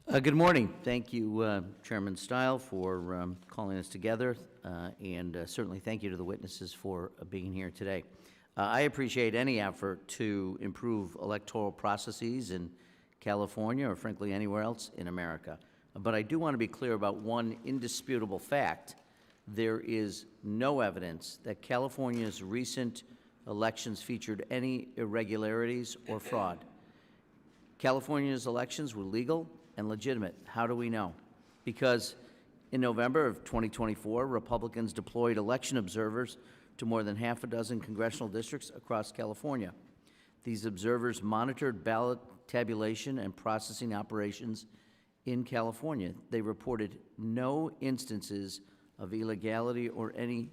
Good morning. Thank you, Chairman Stile, for calling us together, and certainly thank you to the witnesses for being here today. I appreciate any effort to improve electoral processes in California or, frankly, anywhere else in America. But I do want to be clear about one indisputable fact. There is no evidence that California's recent elections featured any irregularities or fraud. California's elections were legal and legitimate. How do we know? Because in November of 2024, Republicans deployed election observers to more than half a dozen congressional districts across California. These observers monitored ballot tabulation and processing operations in California. They reported no instances of illegality or any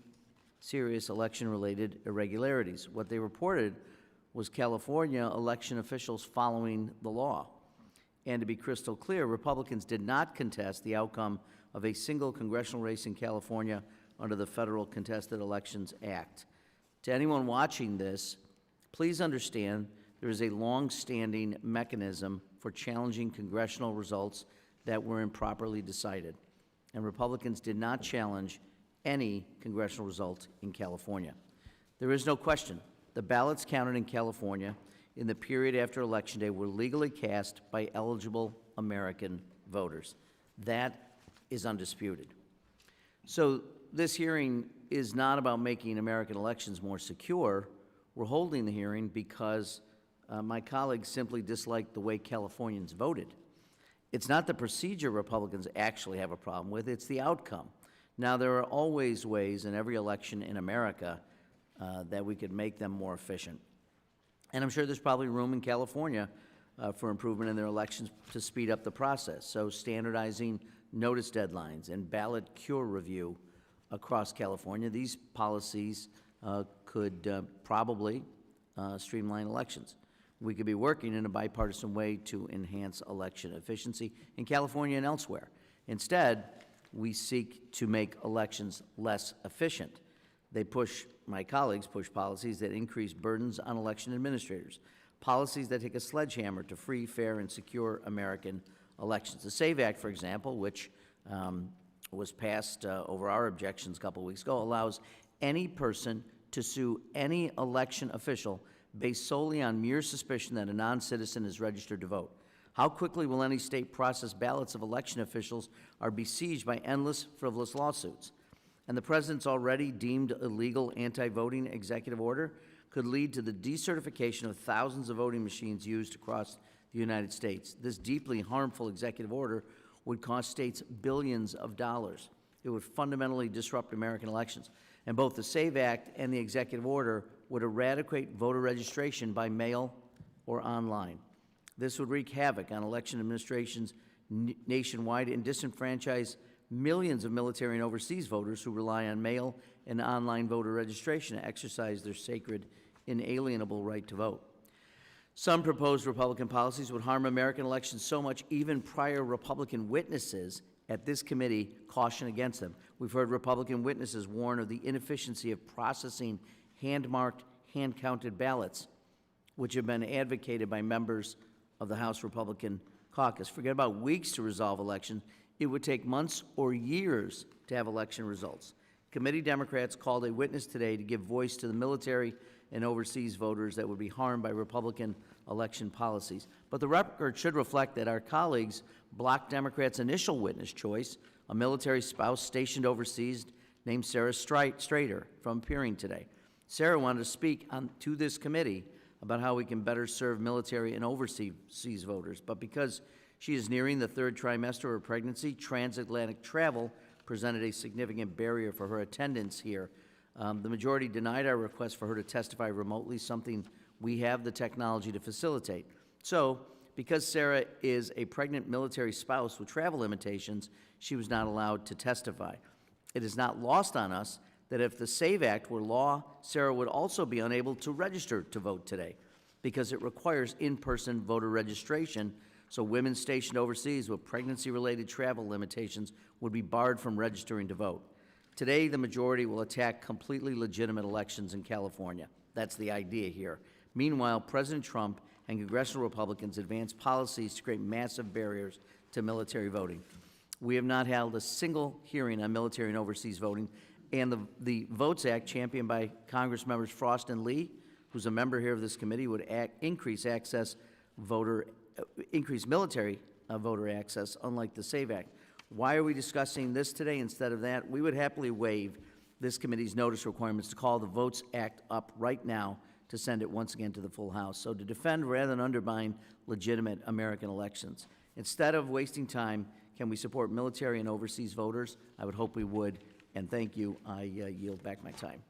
serious election-related irregularities. What they reported was California election officials following the law. And to be crystal clear, Republicans did not contest the outcome of a single congressional race in California under the Federal Contested Elections Act. To anyone watching this, please understand there is a long-standing mechanism for challenging congressional results that were improperly decided, and Republicans did not challenge any congressional result in California. There is no question the ballots counted in California in the period after Election Day were legally cast by eligible American voters. That is undisputed. So this hearing is not about making American elections more secure. We're holding the hearing because my colleagues simply dislike the way Californians voted. It's not the procedure Republicans actually have a problem with, it's the outcome. Now, there are always ways in every election in America that we could make them more efficient. And I'm sure there's probably room in California for improvement in their elections to speed up the process. So standardizing notice deadlines and ballot cure review across California, these policies could probably streamline elections. We could be working in a bipartisan way to enhance election efficiency in California and elsewhere. Instead, we seek to make elections less efficient. My colleagues push policies that increase burdens on election administrators, policies that take a sledgehammer to free, fair, and secure American elections. The SAVE Act, for example, which was passed over our objections a couple of weeks ago, allows any person to sue any election official based solely on mere suspicion that a non-citizen is registered to vote. How quickly will any state process ballots of election officials are besieged by endless, frivolous lawsuits? And the President's already deemed illegal anti-voting executive order could lead to the decertification of thousands of voting machines used across the United States. This deeply harmful executive order would cost states billions of dollars. It would fundamentally disrupt American elections. And both the SAVE Act and the executive order would eradicate voter registration by mail or online. This would wreak havoc on election administrations nationwide and disenfranchise millions of military and overseas voters who rely on mail and online voter registration to exercise their sacred, inalienable right to vote. Some proposed Republican policies would harm American elections so much even prior Republican witnesses at this committee caution against them. We've heard Republican witnesses warn of the inefficiency of processing hand-marked, hand-counted ballots, which have been advocated by members of the House Republican caucus. Forget about weeks to resolve elections. It would take months or years to have election results. Committee Democrats called a witness today to give voice to the military and overseas voters that would be harmed by Republican election policies. But the record should reflect that our colleagues blocked Democrats' initial witness choice, a military spouse stationed overseas named Sarah Strader, from appearing today. Sarah wanted to speak to this committee about how we can better serve military and overseas voters, but because she is nearing the third trimester of her pregnancy, transatlantic travel presented a significant barrier for her attendance here. The majority denied our request for her to testify remotely, something we have the technology to facilitate. So, because Sarah is a pregnant military spouse with travel limitations, she was not allowed to testify. It is not lost on us that if the SAVE Act were law, Sarah would also be unable to register to vote today because it requires in-person voter registration. So women stationed overseas with pregnancy-related travel limitations would be barred from registering to vote. Today, the majority will attack completely legitimate elections in California. That's the idea here. Meanwhile, President Trump and congressional Republicans advance policies to create massive barriers to military voting. We have not held a single hearing on military and overseas voting, and the Votes Act, championed by Congress members Frost and Lee, who's a member here of this committee, would increase military voter access, unlike the SAVE Act. Why are we discussing this today instead of that? We would happily waive this committee's notice requirements to call the Votes Act up right now to send it once again to the full House. So to defend rather than undermine legitimate American elections. Instead of wasting time, can we support military and overseas voters? I would hope we would, and thank you. I yield back my time.